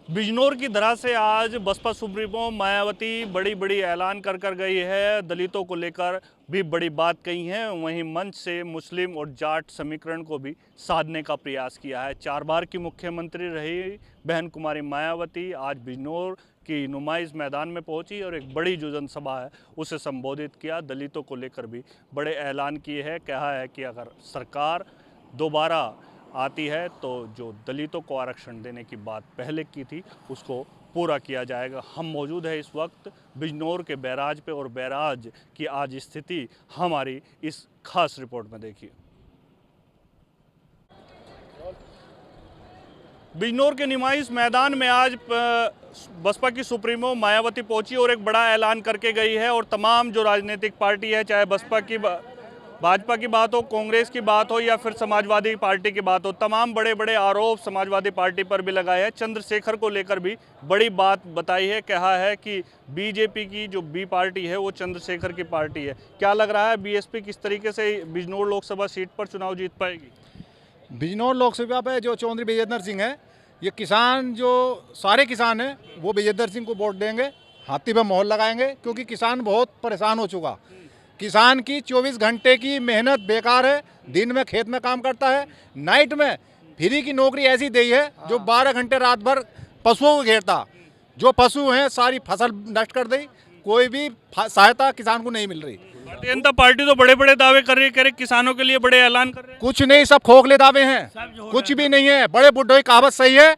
बिजनौर की धरा से आज बसपा सुप्रीमो मायावती बड़ी ऐलान कर गई है। दलितों को लेकर भी बड़ी बात कही है। वहीं मंच से मुस्लिम और जाट समीकरण को भी साधने का प्रयास किया है। 4 बार की मुख्यमंत्री रही बहन कुमारी मायावती आज बिजनौर की नुमाइश मैदान में पहुंची और एक बड़ी जो जनसभा है उसे संबोधित किया। दलितों को लेकर भी बड़े ऐलान किए हैं। कहा है कि अगर सरकार दोबारा आती है तो जो दलितों को आरक्षण देने की बात पहले की थी उसको पूरा किया जाएगा। हम मौजूद है इस वक्त बिजनौर के बैराज पे और बैराज की आज स्थिति हमारी इस खास रिपोर्ट में देखिए। बिजनौर के नुमाइश मैदान में आज बसपा की सुप्रीमो मायावती पहुंची और एक बड़ा ऐलान करके गई है। और तमाम जो राजनीतिक पार्टी है, चाहे भाजपा की बात हो, कांग्रेस की बात हो या फिर समाजवादी पार्टी की बात हो, तमाम बड़े आरोप समाजवादी पार्टी पर भी लगाए हैं। चंद्रशेखर को लेकर भी बड़ी बात बताई है। कहा है कि बीजेपी की जो बी पार्टी है वो चंद्रशेखर की पार्टी है। क्या लग रहा है बीएसपी किस तरीके से बिजनौर लोकसभा सीट पर चुनाव जीत पाएगी? बिजनौर लोकसभा पे जो चौधरी विजेंद्र सिंह है, ये किसान जो सारे किसान हैं वो विजेंद्र सिंह को वोट देंगे, हाथी पे मोहर लगाएंगे, क्योंकि किसान बहुत परेशान हो चुका। किसान की 24 घंटे की मेहनत बेकार है। दिन में खेत में काम करता है, नाइट में फ्री की नौकरी ऐसी दी है जो 12 घंटे रात भर पशुओं को घेरता। जो पशु हैं सारी फसल नष्ट कर दी। कोई भी सहायता किसान को नहीं मिल रही। भारतीय जनता पार्टी तो बड़े दावे कर रही है, किसानों के लिए बड़े ऐलान कर रहे हैं। कुछ नहीं, सब खोखले दावे हैं, कुछ भी नहीं है। बड़े बुड्ढों की कहावत सही है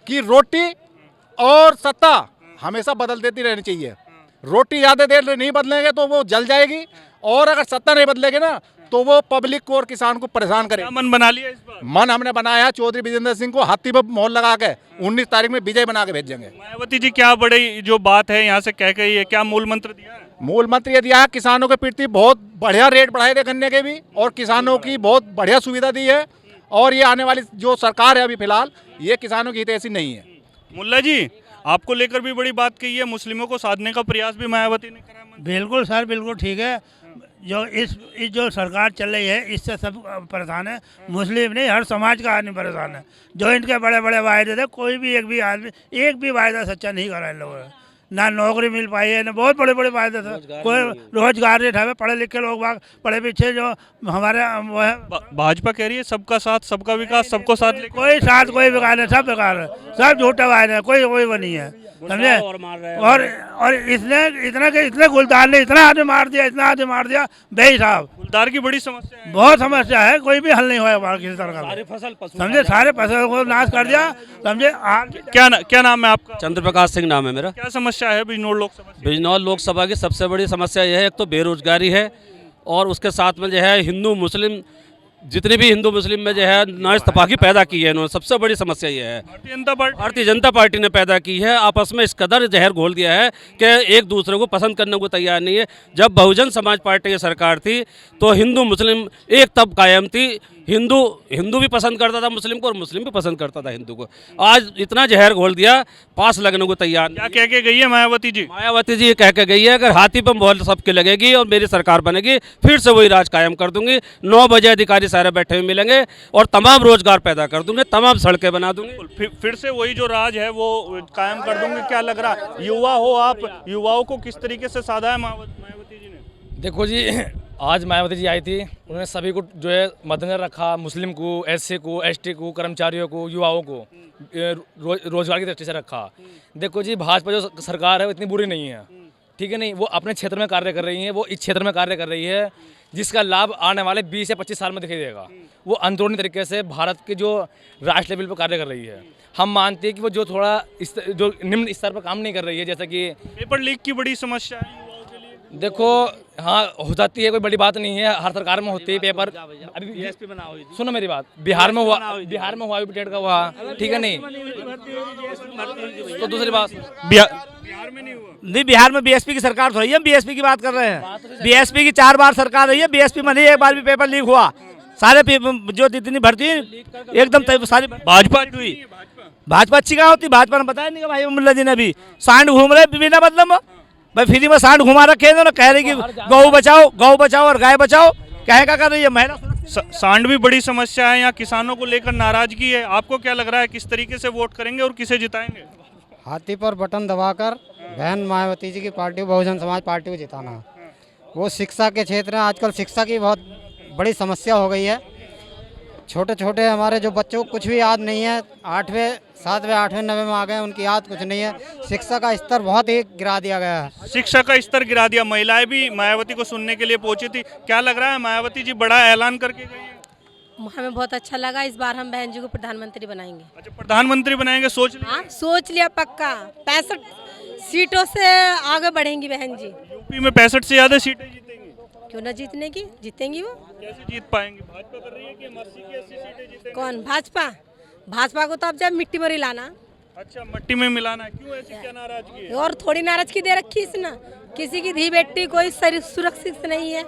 कि रोटी और सत्ता हमेशा बदल देती रहनी चाहिए। रोटी ज़्यादा देर नहीं बदलेंगे तो वो जल जाएगी, और अगर सत्ता नहीं बदलेगी ना तो वो पब्लिक को और किसान को परेशान करेगा। मन बना लिया इस बार? मन हमने बनाया है। चौधरी विजेंद्र सिंह को हाथी पर मोहर लगा के 19 तारीख में विजय बना के भेजेंगे। मायावती जी क्या बड़ी जो बात है यहाँ से कह गई है, क्या मूल मंत्र दिया है? मूल मंत्र ये दिया है, किसानों के प्रति बहुत बढ़िया रेट बढ़ाए थे गन्ने के भी, और किसानों की बहुत बढ़िया सुविधा दी है। और ये आने वाली जो सरकार है अभी फिलहाल, ये किसानों की हितैषी नहीं है। मुल्ला जी, आपको लेकर भी बड़ी बात कही है। मुस्लिमों को साधने का प्रयास भी मायावती ने करा। बिल्कुल सर, बिल्कुल ठीक है। जो इस जो सरकार चल रही है इससे सब परेशान है। मुस्लिम नहीं, हर समाज का आदमी परेशान है। जो इनके बड़े वायदे थे, कोई भी एक भी वायदा सच्चा नहीं करा इन लोगों ने। ना नौकरी मिल पाई है, ना बहुत बड़े वायदे थे। कोई रोजगार नहीं था। पढ़े लिखे लोग पढ़े पीछे जो हमारे वो है। भाजपा कह रही है सबका साथ सबका विकास, सबको साथ लेकर। कोई साथ कोई विकास नहीं, सब बेकार है, सब झूठा वायदा है, कोई वो नहीं है, समझे। और इसने गुलदार ने इतना आदमी मार दिया बेहिसाब। गुलदार की बड़ी समस्या है, बहुत समस्या है, कोई भी हल नहीं हुआ किसी सरकार का, समझे। सारे फसल को नाश कर दिया, समझे। क्या नाम है आपका? चंद्र प्रकाश सिंह नाम है मेरा। क्या समस्या है बिजनौर लोकसभा? बिजनौर लोकसभा की सबसे बड़ी समस्या यह है, एक तो बेरोजगारी है, और उसके साथ में जो है हिंदू मुस्लिम, जितने भी हिंदू मुस्लिम में जो है नाइतफाकी पैदा की है इन्होंने। सबसे बड़ी समस्या ये है। भारतीय जनता पार्टी ने पैदा की है। आपस में इस कदर जहर घोल दिया है कि एक दूसरे को पसंद करने को तैयार नहीं है। जब बहुजन समाज पार्टी की सरकार थी तो हिंदू मुस्लिम एक तब कायम थी। हिंदू भी पसंद करता था मुस्लिम को, और मुस्लिम भी पसंद करता था हिंदू को। आज इतना जहर घोल दिया, पास लगने को तैयार नहीं। क्या कह के गई है मायावती जी? मायावती जी कह के गई है अगर हाथी पर मोहर सबके लगेगी और मेरी सरकार बनेगी, फिर से वही राज कायम कर दूंगी। 9 बजे अधिकारी सारे बैठे हुए मिलेंगे और तमाम रोजगार पैदा कर दूंगे, तमाम सड़कें बना दूंगी। फिर से वही जो राज है वो कायम कर दूंगे। क्या लग रहा है, युवा हो आप, युवाओं को किस तरीके से साधा है मायावती जी ने? देखो जी, आज मायावती जी आई थी, उन्होंने सभी को जो है मद्देनजर रखा। मुस्लिम को, एससी को, एसटी को, कर्मचारियों को, युवाओं को रोजगार की दृष्टि से रखा। देखो जी, भाजपा जो सरकार है वो इतनी बुरी नहीं है, ठीक है। नहीं, वो अपने क्षेत्र में कार्य कर रही है, वो इस क्षेत्र में कार्य कर रही है जिसका लाभ आने वाले 20 या 25 साल में दिखाई देगा। वो अंदरूनी तरीके से भारत के जो राष्ट्र लेवल पर कार्य कर रही है। हम मानते हैं कि वो जो थोड़ा जो निम्न स्तर पर काम नहीं कर रही है, जैसे कि पेपर लीक की बड़ी समस्या है युवाओं के लिए। देखो, हाँ हो जाती है, कोई बड़ी बात नहीं है, हर सरकार में होती है पेपर। अभी बीएसपी बना हुई, सुनो मेरी बात, बिहार में हुआ यूपीटेट का हुआ, ठीक है। नहीं तो दूसरी बात, बिहार में नहीं हुआ। नहीं, बिहार में बीएसपी की सरकार थोड़ी है, हम बीएसपी की बात कर रहे हैं। बीएसपी की 4 बार सरकार रही है, बीएसपी में नहीं एक बार भी पेपर लीक हुआ। सारे जो जितनी भर्ती एकदम सारी भाजपा हुई। भाजपा अच्छी कहाँ होती? भाजपा ने बताया नहीं भाई मुल्ला जी ने भी सांड घूम रहे बिना मतलब भाई, फ्री में सांड घुमा रखे हैं ना। कह रहे कि गौ बचाओ और गाय बचाओ, कहे का कर रही है महिला। सांड भी बड़ी समस्या है यहाँ, किसानों को लेकर नाराजगी है। आपको क्या लग रहा है किस तरीके से वोट करेंगे और किसे जिताएंगे? हाथी पर बटन दबाकर बहन मायावती जी की पार्टी बहुजन समाज पार्टी को जिताना। वो शिक्षा के क्षेत्र में आजकल शिक्षा की बहुत बड़ी समस्या हो गई है। छोटे छोटे हमारे जो बच्चों को कुछ भी याद नहीं है, 8वें 7वें 8वें 9वें में आ गए, उनकी याद कुछ नहीं है। शिक्षा का स्तर बहुत ही गिरा दिया गया है। शिक्षा का स्तर गिरा दिया। महिलाएं भी मायावती को सुनने के लिए पहुंची थी। क्या लग रहा है, मायावती जी बड़ा ऐलान करके गई है? हमें बहुत अच्छा लगा। इस बार हम बहन जी को प्रधानमंत्री बनाएंगे। अच्छा, प्रधानमंत्री बनाएंगे, सोच लिया? हाँ, सोच लिया पक्का। 65 सीटों से आगे बढ़ेंगी बहन जी। यूपी में 65 से ज्यादा सीटें जीतेंगी। क्यों ना जीतने की, जीतेंगी वो। कैसे जीत पाएंगे? भाजपा कर रही है कि 80 की 80 सीटें जीतेंगे? कौन? भाजपा। भाजपा को तो अब जब मिट्टी में मिलाना। अच्छा, मट्टी में मिलाना। क्यों, ऐसी क्या नाराजगी है? और थोड़ी नाराजगी दे रखी इसने। किसी की धी बेटी कोई सुरक्षित नहीं है।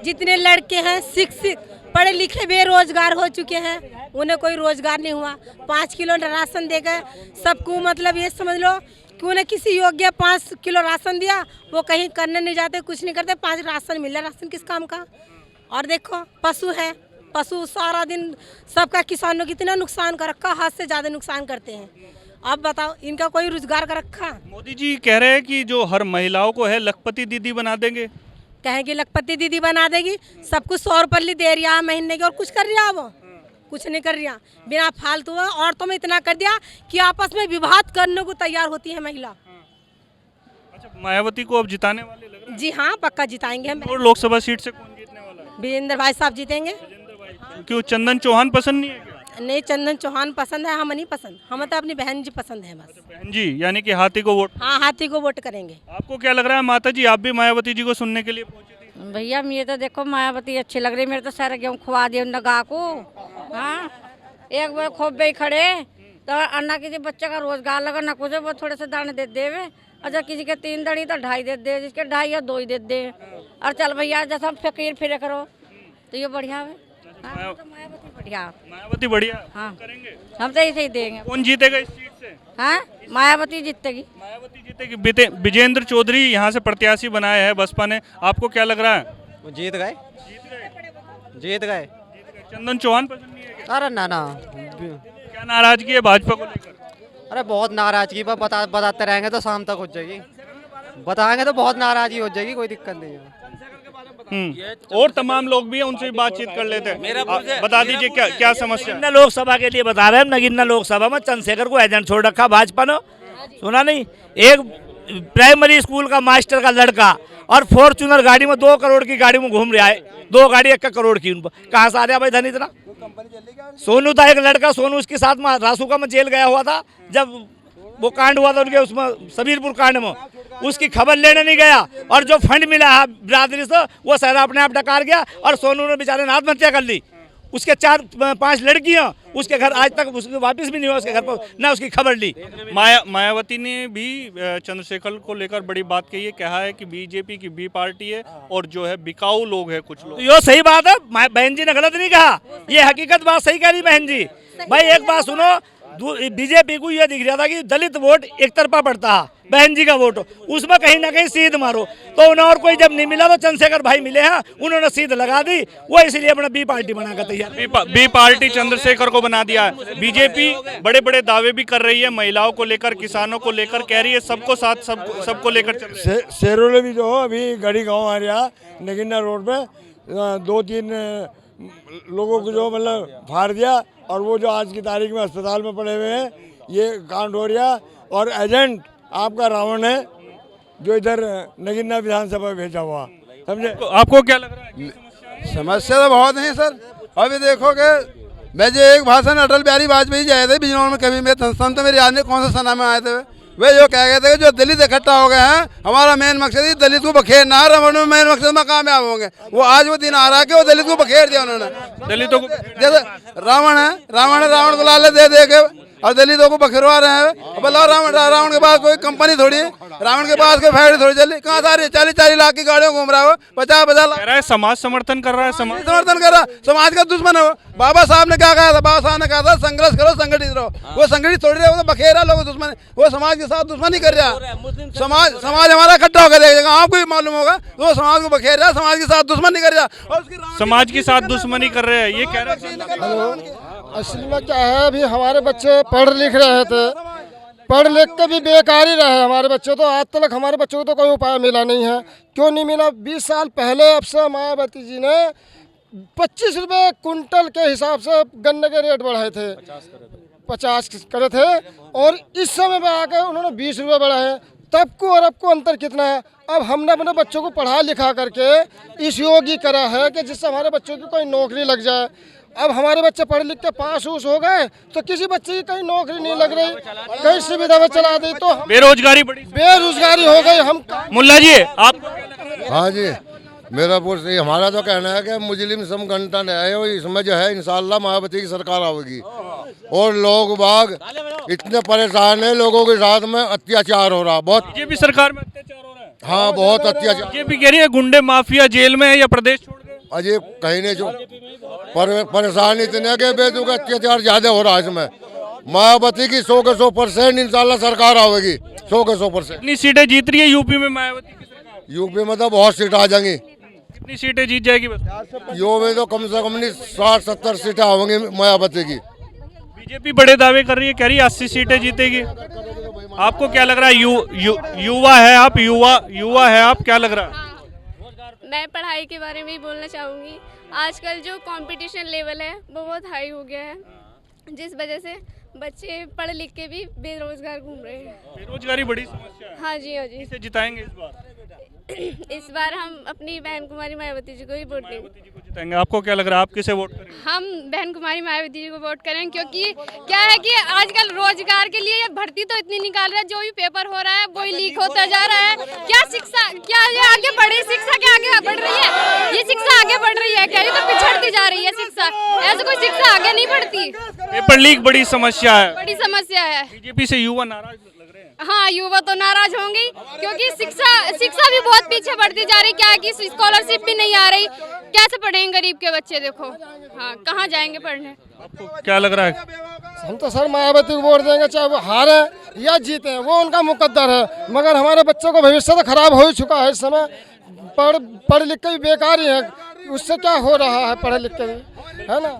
जितने लड़के हैं शिक्षित पढ़े लिखे बेरोजगार हो चुके हैं, उन्हें कोई रोजगार नहीं हुआ। 5 किलो राशन देकर सबको, मतलब ये समझ लो कि उन्हें किसी योग्य 5 किलो राशन दिया, वो कहीं करने नहीं जाते, कुछ नहीं करते, 5 राशन मिल रहा। राशन किस काम का? और देखो पशु है, पशु सारा दिन सबका किसानों की इतना नुकसान कर रखा, हाथ से ज़्यादा नुकसान करते हैं। अब बताओ, इनका कोई रोजगार कर रखा? मोदी जी कह रहे हैं कि जो हर महिलाओं को है लखपति दीदी बना देंगे। कहेंगे लखपति दीदी बना देगी, सब कुछ 100 रुपये दे रही है महीने की, और कुछ कर रहा वो? कुछ नहीं कर रहा। बिना फालतू औरतों में इतना कर दिया कि आपस में विवाद करने को तैयार होती है महिला। अच्छा, मायावती को अब जिताने वाले लग रहे हैं? जी हाँ, पक्का जिताएंगे हम। और लोकसभा सीट से कौन जीतने वाला है? वीरेंद्र भाई साहब जीतेंगे। क्यों, चंदन चौहान पसंद नहीं है क्या? नहीं, चंदन चौहान पसंद है, हम नहीं पसंद। हमें तो अपनी बहन जी पसंद है बस। बहन जी, यानी कि हाथी को वोट। हाँ, हाथी को वोट करेंगे। आपको क्या लग रहा है माता जी, आप भी मायावती जी को सुनने के लिए पहुंची थी? भैया मुझे तो देखो मायावती अच्छी लग रही। मेरे तो सारा गेहूँ खुआ दिया उन गा को। हाँ, एक बार खूब बे खड़े तो अन्ना किसी बच्चे का रोजगार लगा ना कुछ, वो थोड़े से दाने दे देवे। अच्छा, किसी के 3 दड़ी तो 2.5 दे दे, जिसके 2.5 या 2 ही दे दे। और चल भैया, जैसा हम फकीर फिरे करो तो ये बढ़िया है। हाँ, तो मायावती बढ़िया। मायावती बढ़िया। हाँ, करेंगे। हम तो ऐसे ही देंगे। कौन जीतेगा इस सीट से? हाँ, मायावती जीतेगी। मायावती जीतेगी। विजेंद्र चौधरी यहाँ से प्रत्याशी बनाए हैं बसपा ने, आपको क्या लग रहा है? वो जीत गए। जीत गए। चंदन चौहान पसंद नहीं है क्या? अरे ना ना, क्या नाराजगी है भाजपा को लेकर? अरे बहुत नाराजगी, पर बताते रहेंगे तो शाम तक हो जाएगी। बताएंगे तो बहुत नाराजगी हो जाएगी, कोई दिक्कत नहीं है। और तमाम लोग भी हैं, उनसे भी बातचीत कर लेते हैं। बता दीजिए क्या क्या समस्या है? नगीना लोकसभा के लिए बता रहे हैं। नगीना लोकसभा में चंद्रशेखर को एजेंट छोड़ रखा भाजपा ने। सुना नहीं? एक प्राइमरी स्कूल का मास्टर का लड़का और फॉर्च्यूनर गाड़ी में 2 करोड़ की गाड़ी में घूम रहा है। 2 गाड़ी 1 करोड़ की। उन पर कहाँ से आ रहा भाई धन इतना? सोनू था एक लड़का, सोनू उसके साथ में रासुका में जेल गया हुआ था जब वो कांड हुआ था उनके, उसमें सबीरपुर कांड में। उसकी खबर लेने नहीं गया, और जो फंड मिला है बिरादरी से वो सारा अपने आप डकार गया, और सोनू ने बेचारे ने आत्महत्या कर ली। उसके 4-5 लड़कियां, उसके घर आज तक उसके वापस भी नहीं हुआ, उसके घर पर ना उसकी खबर ली। मायावती ने भी चंद्रशेखर को लेकर बड़ी बात कही है। कहा है कि बीजेपी की बी पार्टी है और जो है बिकाऊ लोग है कुछ लोग। तो ये सही बात है, बहन जी ने गलत नहीं कहा, ये हकीकत बात सही कह रही बहन जी। भाई एक बात सुनो, बीजेपी को ये दिख रहा था कि दलित वोट एक तरफा पड़ता है, बहन जी का वोट उसमें कहीं ना कहीं सीध मारो, तो उन्हें और कोई जब नहीं मिला तो चंद्रशेखर भाई मिले हैं, उन्होंने सीध लगा दी, वो इसलिए अपना बी पार्टी बनाकर तैयार। बी पार्टी चंद्रशेखर को बना दिया है। बीजेपी बड़े बड़े दावे भी कर रही है, महिलाओं को लेकर, किसानों को लेकर, कह रही है सबको साथ सबको लेकर चल रही है। शेरों ने भी जो अभी गढ़ी गाँव आ रहा नगीना रोड पे 2-3 लोगों को जो मतलब फाड़ दिया, और वो जो आज की तारीख में अस्पताल में पड़े हुए हैं, ये कांड हो रहा। और एजेंट आपका रावण है जो इधर नगीना विधानसभा में भेजा हुआ, समझे? आपको क्या लग रहा है? समस्या तो बहुत है सर। अभी देखोगे, मैं जो एक भाषण अटल बिहारी वाजपेयी जी आए थे बिजनौर में, कभी मेरे संत मेरे याद नहीं कौन सा सना में आए थे, वे जो कह गए थे कि जो दलित इकट्ठा हो गए हैं, हमारा मेन मकसद ही दलित को बखेरना है, रमन में मेन मकसद में कामयाब होंगे। वो आज वो दिन आ रहा है कि वो दलित को बखेर दिया उन्होंने। दलितों को जैसे रावण को लालच दे के और दलितों को बखेरवा रहे हैं। बताओ, रावण के पास कोई कंपनी थोड़ी है, रावण के पास कोई फैक्ट्री थोड़ी चली, कहाँ सारी 40-40 लाख की गाड़ियों घूम रहा है, 50-50 लाख। समाज समर्थन कर रहा है, समाज समर्थन कर रहा, समाज का दुश्मन है वो। बाबा साहब ने क्या कहा था? बाबा साहब ने कहा था संघर्ष करो, संगठित रहो। वो संगठित थोड़ी रहे, वो तो बखेरा लोग दुश्मन, वो समाज के साथ दुश्मनी कर रहा है। समाज हमारा इकट्ठा होकर देखेगा, आपको भी मालूम होगा, वो समाज को बखेर रहा है, समाज के साथ दुश्मनी कर रहा है, और उसकी समाज के साथ दुश्मनी कर रहे हैं, ये कह रहे हैं। असल में क्या है, अभी हमारे बच्चे पढ़ लिख रहे थे, पढ़ लिख के भी बेकार ही रहे हमारे बच्चे। तो आज तक हमारे बच्चों को तो कोई उपाय मिला नहीं है। क्यों नहीं मिला? 20 साल पहले अब से मायावती जी ने 25 रुपये कुंटल के हिसाब से गन्ने के रेट बढ़ाए थे, 50 करे थे, और इस समय में आकर उन्होंने 20 रुपये बढ़ाए। तब को और अब को अंतर कितना है? अब हमने अपने बच्चों को पढ़ा लिखा करके इस योग्य करा है कि जिससे हमारे बच्चों की कोई नौकरी लग जाए। अब हमारे बच्चे पढ़ लिख के पास उस हो गए तो किसी बच्चे की कहीं नौकरी नहीं लग रही, कई सुविधा में चला दी, तो बेरोजगारी हो गई। हम मुल्ला जी आप? हाँ जी, मेरा पूछ नहीं, हमारा तो कहना है कि मुस्लिम संगठन है, इसमें जो है इंशाल्लाह मायावती की सरकार आएगी। और लोग बाग इतने परेशान है, लोगों के साथ में अत्याचार हो रहा बहुत। बीजेपी सरकार में अत्याचार हो रहा है? हाँ, बहुत अत्याचार। बीजेपी कह रही है गुंडे माफिया जेल में है या प्रदेश छोड़ गए। अजय कहीं नहीं, जो परेशान इतने के बेतुक अत्याचार ज्यादा हो रहा है इसमें। मायावती की 100 के 100% इंशाल्लाह सरकार आएगी, 100 के 100%। कितनी सीटें जीत रही है यूपी में मायावती की सरकार? यूपी में तो बहुत सीट आ जाएंगी। कितनी सीटें जीत जाएगी बस? यू में तो कम से कम नहीं 60-70 सीटें आएंगी मायावती की। बीजेपी बड़े दावे कर रही है, कह रही है 80 सीटें जीतेगी। आपको क्या लग रहा है? युवा है आप, युवा है आप, क्या लग रहा है? मैं पढ़ाई के बारे में ही बोलना चाहूँगी। आजकल जो कंपटीशन लेवल है वो बहुत हाई हो गया है, जिस वजह से बच्चे पढ़ लिख के भी बेरोजगार घूम रहे हैं। बेरोजगारी बड़ी समस्या है। हाँ जी, हाँ जी। किसे जिताएंगे इस बार? इस बार हम अपनी बहन कुमारी मायावती जी को ही वोट देंगे। आपको क्या लग रहा है, आप किसे वोट करेंगे? हम बहन कुमारी मायावती जी को वोट करें, क्योंकि क्या है कि आजकल रोजगार के लिए भर्ती तो इतनी निकाल रहा है, जो भी पेपर हो रहा है वही लीक होता जा रहा है। क्या शिक्षा, क्या ये आगे बढ़ी शिक्षा क्या आगे बढ़ रही है? ये शिक्षा आगे बढ़ रही है क्या? ये तो पिछड़ती जा रही है शिक्षा। ऐसे कोई शिक्षा आगे नहीं बढ़ती। पेपर लीक बड़ी समस्या है, बड़ी समस्या है। बीजेपी से युवा नाराज लग रहे हैं। हाँ, युवा तो नाराज होंगे, क्योंकि शिक्षा भी बहुत पीछे बढ़ती जा रही। क्या है कि स्कॉलरशिप भी नहीं आ रही, कैसे पढ़ेंगे गरीब के बच्चे? देखो, हाँ, कहाँ जाएंगे पढ़ने? आपको क्या लग रहा है? हम तो सर मायावती को वोट देंगे, चाहे वो हारे या जीते, वो उनका मुकद्दर है। मगर हमारे बच्चों का भविष्य तो खराब हो ही चुका है। इस समय पढ़ लिख के भी बेकार ही है, उससे क्या हो रहा है? पढ़े लिख के भी, है ना।